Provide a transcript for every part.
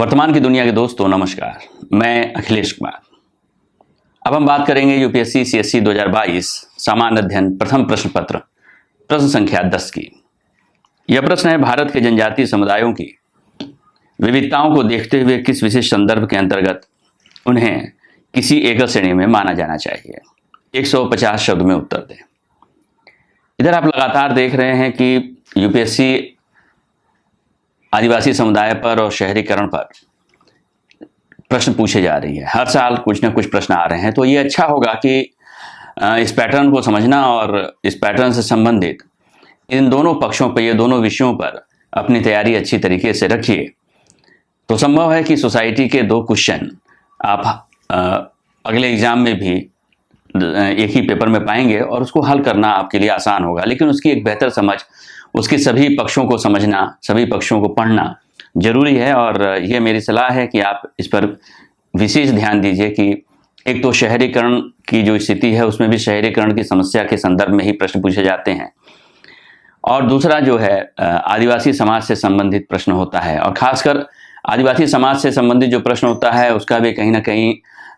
वर्तमान की दुनिया के दोस्तों नमस्कार, मैं अखिलेश कुमार। अब हम बात करेंगे यूपीएससी सीएससी 2022 सामान्य अध्ययन प्रथम प्रश्न पत्र प्रश्न संख्या 10 की। यह प्रश्न है, भारत के जनजातीय समुदायों की विविधताओं को देखते हुए किस विशेष संदर्भ के अंतर्गत उन्हें किसी एकल श्रेणी में माना जाना चाहिए। 150 शब्द में उत्तर दें। इधर आप लगातार देख रहे हैं कि यूपीएससी आदिवासी समुदाय पर और शहरीकरण पर प्रश्न पूछे जा रही है। हर साल कुछ ना कुछ प्रश्न आ रहे हैं, तो ये अच्छा होगा कि इस पैटर्न को समझना और इस पैटर्न से संबंधित इन दोनों पक्षों पर, ये दोनों विषयों पर अपनी तैयारी अच्छी तरीके से रखिए। तो संभव है कि सोसाइटी के 2 क्वेश्चन आप अगले एग्जाम में भी एक ही पेपर में पाएंगे और उसको हल करना आपके लिए आसान होगा, लेकिन उसकी एक बेहतर समझ, उसके सभी पक्षों को समझना, सभी पक्षों को पढ़ना जरूरी है। और ये मेरी सलाह है कि आप इस पर विशेष ध्यान दीजिए कि एक तो शहरीकरण की जो स्थिति है उसमें भी शहरीकरण की समस्या के संदर्भ में ही प्रश्न पूछे जाते हैं, और दूसरा जो है आदिवासी समाज से संबंधित प्रश्न होता है। और खासकर आदिवासी समाज से संबंधित जो प्रश्न होता है उसका भी कहीं ना कहीं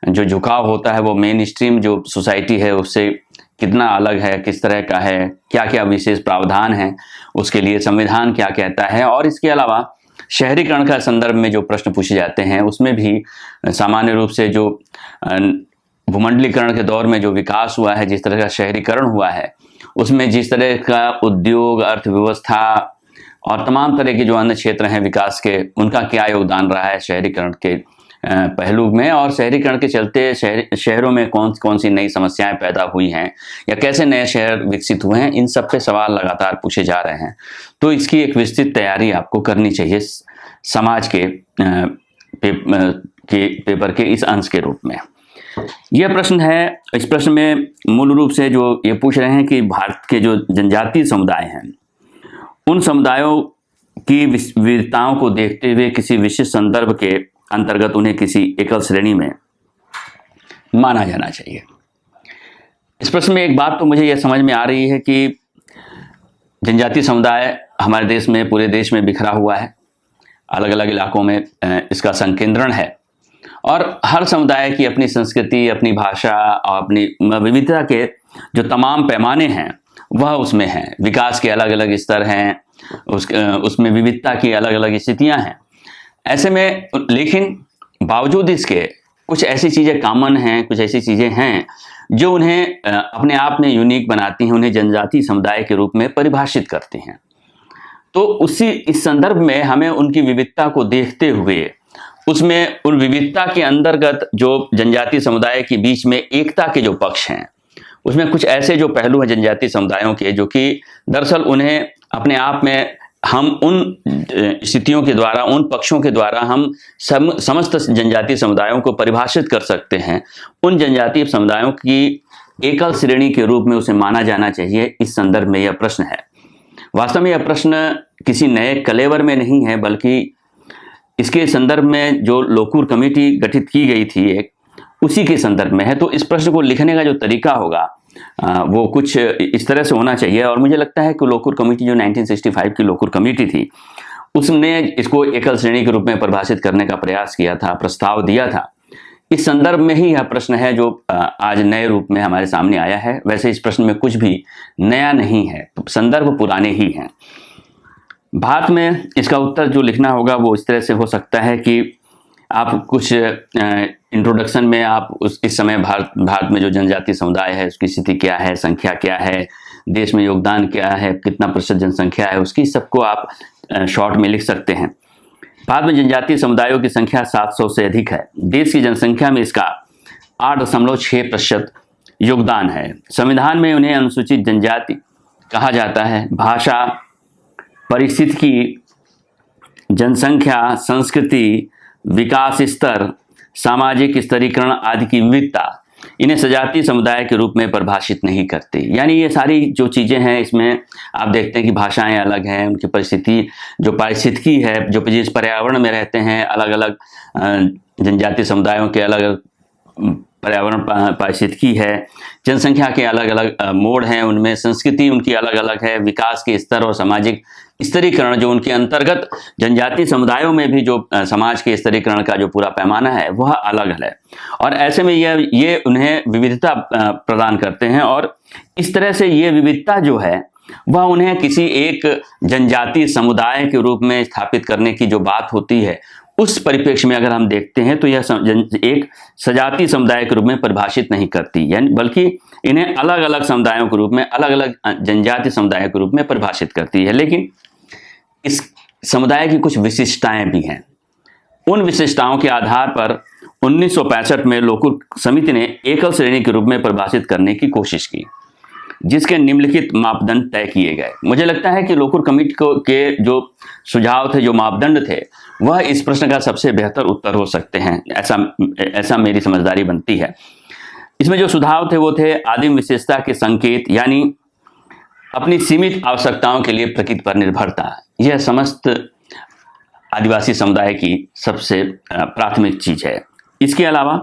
जो झुकाव होता है वो मेन स्ट्रीम जो सोसाइटी है उससे कितना अलग है, किस तरह का है, क्या क्या विशेष प्रावधान है, उसके लिए संविधान क्या कहता है। और इसके अलावा शहरीकरण का संदर्भ में जो प्रश्न पूछे जाते हैं उसमें भी सामान्य रूप से जो भूमंडलीकरण के दौर में जो विकास हुआ है, जिस तरह का शहरीकरण हुआ है, उसमें जिस तरह का उद्योग, अर्थव्यवस्था और तमाम तरह के जो अन्य क्षेत्र हैं विकास के, उनका क्या योगदान रहा है शहरीकरण के पहलू में, और शहरीकरण के चलते शहरों में कौन कौन सी नई समस्याएं पैदा हुई हैं या कैसे नए शहर विकसित हुए हैं, इन सब पे सवाल लगातार पूछे जा रहे हैं। तो इसकी एक विस्तृत तैयारी आपको करनी चाहिए समाज के पेपर के इस अंश के रूप में। यह प्रश्न है, इस प्रश्न में मूल रूप से जो ये पूछ रहे हैं कि भारत के जो जनजातीय समुदाय हैं उन समुदायों की विविधताओं को देखते हुए किसी विशिष्ट संदर्भ के अंतर्गत उन्हें किसी एकल श्रेणी में माना जाना चाहिए। इस प्रश्न में एक बात तो मुझे यह समझ में आ रही है कि जनजातीय समुदाय हमारे देश में, पूरे देश में बिखरा हुआ है, अलग अलग इलाकों में इसका संकेंद्रण है, और हर समुदाय की अपनी संस्कृति, अपनी भाषा और अपनी विविधता के जो तमाम पैमाने हैं वह उसमें हैं। विकास के अलग अलग स्तर हैं, उसमें विविधता की अलग अलग स्थितियां हैं। ऐसे में लेकिन बावजूद इसके कुछ ऐसी चीज़ें कॉमन हैं, कुछ ऐसी चीज़ें हैं जो उन्हें अपने आप में यूनिक बनाती हैं, उन्हें जनजातीय समुदाय के रूप में परिभाषित करती हैं। तो इस संदर्भ में हमें उनकी विविधता को देखते हुए उसमें उन विविधता के अंतर्गत जो जनजातीय समुदाय के बीच में एकता के जो पक्ष हैं उसमें कुछ ऐसे जो पहलू हैं जनजातीय समुदायों के, जो कि दरअसल उन्हें अपने आप में हम उन स्थितियों के द्वारा, उन पक्षों के द्वारा हम समस्त जनजातीय समुदायों को परिभाषित कर सकते हैं। उन जनजातीय समुदायों की एकल श्रेणी के रूप में उसे माना जाना चाहिए। इस संदर्भ में यह प्रश्न है। वास्तव में यह प्रश्न किसी नए कलेवर में नहीं है, बल्कि इसके संदर्भ में जो लोकूर कमेटी गठित की गई थी एक, उसी के संदर्भ में है। तो इस प्रश्न को लिखने का जो तरीका होगा वो कुछ इस तरह से होना चाहिए। और मुझे लगता है कि लोकूर कमेटी जो 1965 की लोकूर कमेटी थी उसने इसको एकल श्रेणी के रूप में परिभाषित करने का प्रयास किया था, प्रस्ताव दिया था। इस संदर्भ में ही यह प्रश्न है जो आज नए रूप में हमारे सामने आया है। वैसे इस प्रश्न में कुछ भी नया नहीं है, तो संदर्भ पुराने ही हैं। भारत में इसका उत्तर जो लिखना होगा वो इस तरह से हो सकता है कि आप कुछ इंट्रोडक्शन में आप इस समय भारत में जो जनजातीय समुदाय है उसकी स्थिति क्या है, संख्या क्या है, देश में योगदान क्या है, कितना प्रतिशत जनसंख्या है, उसकी सबको आप शॉर्ट में लिख सकते हैं। भारत में जनजातीय समुदायों की संख्या 700 से अधिक है। देश की जनसंख्या में इसका 8.6% योगदान है। संविधान में उन्हें अनुसूचित जनजाति कहा जाता है। भाषा, परिस्थितिकी, जनसंख्या, संस्कृति, विकास स्तर, सामाजिक स्तरीकरण आदि की विविधता इन्हें सजातीय समुदाय के रूप में परिभाषित नहीं करती। यानी ये सारी जो चीज़ें हैं इसमें आप देखते हैं कि भाषाएं अलग हैं, उनकी परिस्थिति, जो पारिस्थितिकी है, जो जिस पर्यावरण में रहते हैं, अलग अलग जनजातीय समुदायों के अलग पर्यावरण पारिस्थितिकी है, जनसंख्या के अलग अलग मोड हैं, उनमें संस्कृति उनकी अलग अलग है, विकास के स्तर और सामाजिक स्तरीकरण जो उनके अंतर्गत जनजातीय समुदायों में भी जो समाज के स्तरीकरण का जो पूरा पैमाना है वह अलग है। और ऐसे में ये उन्हें विविधता प्रदान करते हैं, और इस तरह से ये विविधता जो है वह उन्हें किसी एक जनजातीय समुदाय के रूप में स्थापित करने की जो बात होती है, उस परिप्रेक्ष्य में अगर हम देखते हैं तो यह एक सजातीय समुदाय के रूप में परिभाषित नहीं करती, यानी बल्कि इन्हें अलग अलग समुदायों के रूप में, अलग अलग जनजातीय समुदाय के रूप में परिभाषित करती है। लेकिन इस समुदाय की कुछ विशिष्टताएं भी हैं। उन विशिष्टताओं के आधार पर 1965 में लोकुर समिति ने एकल श्रेणी के रूप में परिभाषित करने की कोशिश की, जिसके निम्नलिखित मापदंड तय किए गए। मुझे लगता है कि लोकुर कमेटी के जो सुझाव थे, जो मापदंड थे, वह इस प्रश्न का सबसे बेहतर उत्तर हो सकते हैं, ऐसा मेरी समझदारी बनती है। इसमें जो सुझाव थे वो थे आदिम विशेषता के संकेत, यानी अपनी सीमित आवश्यकताओं के लिए प्रकृति पर निर्भरता। यह समस्त आदिवासी समुदाय की सबसे प्राथमिक चीज है। इसके अलावा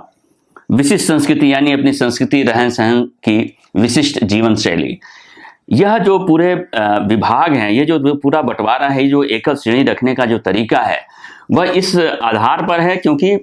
विशिष्ट संस्कृति, यानी अपनी संस्कृति, रहन सहन की विशिष्ट जीवन शैली। यह जो पूरे विभाग हैं, ये जो पूरा बंटवारा है, जो एकल श्रेणी रखने का जो तरीका है वह इस आधार पर है क्योंकि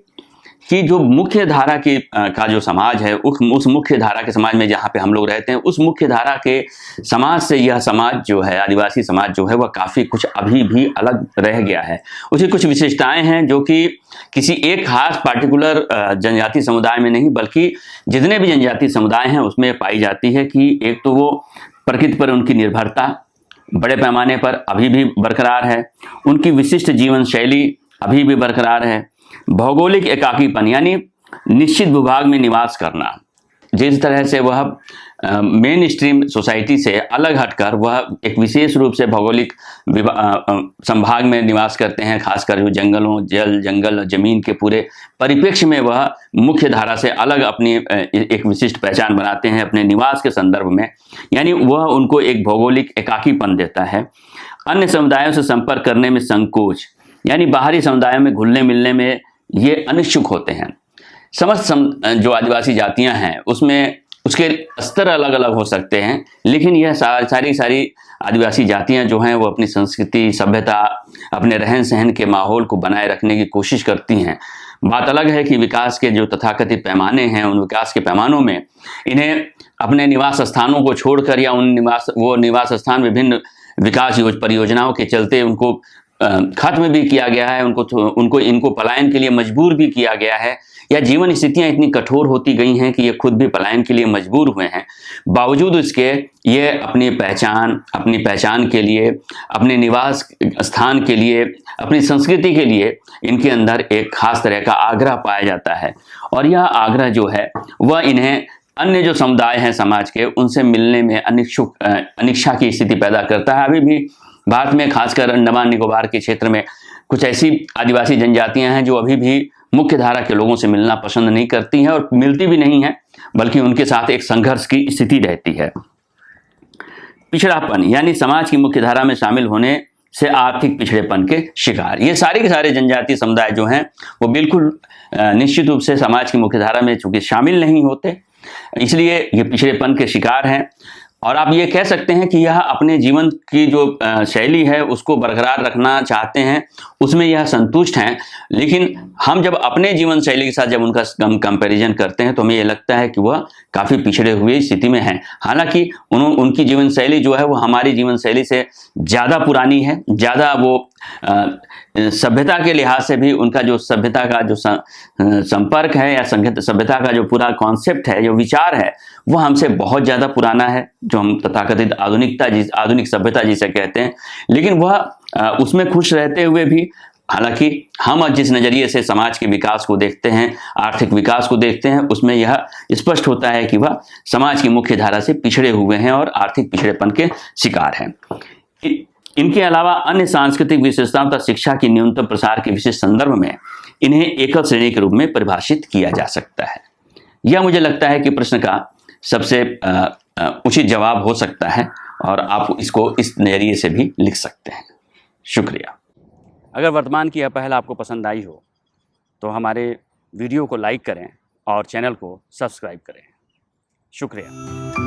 जो मुख्य धारा की का जो समाज है, उस मुख्य धारा के समाज में जहाँ पे हम लोग रहते हैं, उस मुख्य धारा के समाज से यह समाज जो है, आदिवासी समाज जो है, वह काफ़ी कुछ अभी भी अलग रह गया है। उसकी कुछ विशेषताएं हैं जो कि किसी एक खास पार्टिकुलर जनजातीय समुदाय में नहीं, बल्कि जितने भी जनजातीय समुदाय हैं उसमें पाई जाती है कि एक तो वो प्रकृति पर उनकी निर्भरता बड़े पैमाने पर अभी भी बरकरार है, उनकी विशिष्ट जीवन शैली अभी भी बरकरार है, भौगोलिक एकाकीपन, यानी निश्चित भूभाग में निवास करना, जिस तरह से वह मेन स्ट्रीम सोसाइटी से अलग हटकर वह एक विशेष रूप से भौगोलिक संभाग में निवास करते हैं, खासकर जो जंगलों, जंगल जमीन के पूरे परिप्रेक्ष्य में वह मुख्य धारा से अलग अपनी एक विशिष्ट पहचान बनाते हैं अपने निवास के संदर्भ में, यानी वह उनको एक भौगोलिक एकाकीपन देता है। अन्य समुदायों से संपर्क करने में संकोच, यानी बाहरी समुदायों में घुलने मिलने में ये अनिच्छुक होते हैं। समस्त जो आदिवासी जातियां हैं उसमें उसके स्तर अलग अलग हो सकते हैं, लेकिन यह सारी आदिवासी जातियां जो हैं वो अपनी संस्कृति, सभ्यता, अपने रहन सहन के माहौल को बनाए रखने की कोशिश करती हैं। बात अलग है कि विकास के जो तथाकथित पैमाने हैं, उन विकास के पैमानों में इन्हें अपने निवास स्थानों को छोड़कर या वो निवास स्थान विभिन्न विकास परियोजनाओं के चलते उनको खत्म भी किया गया है, इनको पलायन के लिए मजबूर भी किया गया है, या जीवन स्थितियां इतनी कठोर होती गई हैं कि ये खुद भी पलायन के लिए मजबूर हुए हैं। बावजूद इसके ये अपनी पहचान के लिए, अपने निवास स्थान के लिए, अपनी संस्कृति के लिए इनके अंदर एक खास तरह का आग्रह पाया जाता है, और यह आग्रह जो है वह इन्हें अन्य जो समुदाय हैं समाज के, उनसे मिलने में अनिच्छा की स्थिति पैदा करता है। अभी भी भारत में खासकर अंडमान निकोबार के क्षेत्र में कुछ ऐसी आदिवासी जनजातियां हैं जो अभी भी मुख्य धारा के लोगों से मिलना पसंद नहीं करती हैं, और मिलती भी नहीं हैं, बल्कि उनके साथ एक संघर्ष की स्थिति रहती है। पिछड़ापन, यानी समाज की मुख्य धारा में शामिल होने से आर्थिक पिछड़ेपन के शिकार। ये सारे के सारे जनजातीय समुदाय जो हैं वो बिल्कुल निश्चित रूप से समाज की मुख्य धारा में चूंकि शामिल नहीं होते, इसलिए ये पिछड़ेपन के शिकार हैं। और आप ये कह सकते हैं कि यह अपने जीवन की जो शैली है उसको बरकरार रखना चाहते हैं, उसमें यह संतुष्ट हैं, लेकिन हम जब अपने जीवन शैली के साथ जब उनका कंपैरिजन करते हैं तो हमें ये लगता है कि वह काफ़ी पिछड़े हुए स्थिति में हैं। हालांकि उनकी जीवन शैली जो है वो हमारी जीवन शैली से ज़्यादा पुरानी है, ज़्यादा वो सभ्यता के लिहाज से भी उनका जो सभ्यता का जो संपर्क है या सभ्यता का जो पूरा कॉन्सेप्ट है, जो विचार है, वो हमसे बहुत ज़्यादा पुराना है, जो हम तथाकथित आधुनिक सभ्यता जिसे कहते हैं। लेकिन वह उसमें खुश रहते हुए भी, हालांकि हम जिस नज़रिए से समाज के विकास को देखते हैं, आर्थिक विकास को देखते हैं, उसमें यह स्पष्ट होता है कि वह समाज की मुख्य धारा से पिछड़े हुए हैं और आर्थिक पिछड़ेपन के शिकार हैं। इनके अलावा अन्य सांस्कृतिक विशेषताओं तथा शिक्षा की न्यूनतम प्रसार के विशेष संदर्भ में इन्हें एकल श्रेणी के रूप में परिभाषित किया जा सकता है। यह मुझे लगता है कि प्रश्न का सबसे उचित जवाब हो सकता है, और आप इसको इस नज़रिए से भी लिख सकते हैं। शुक्रिया। अगर वर्तमान की यह पहल आपको पसंद आई हो तो हमारे वीडियो को लाइक करें और चैनल को सब्सक्राइब करें। शुक्रिया।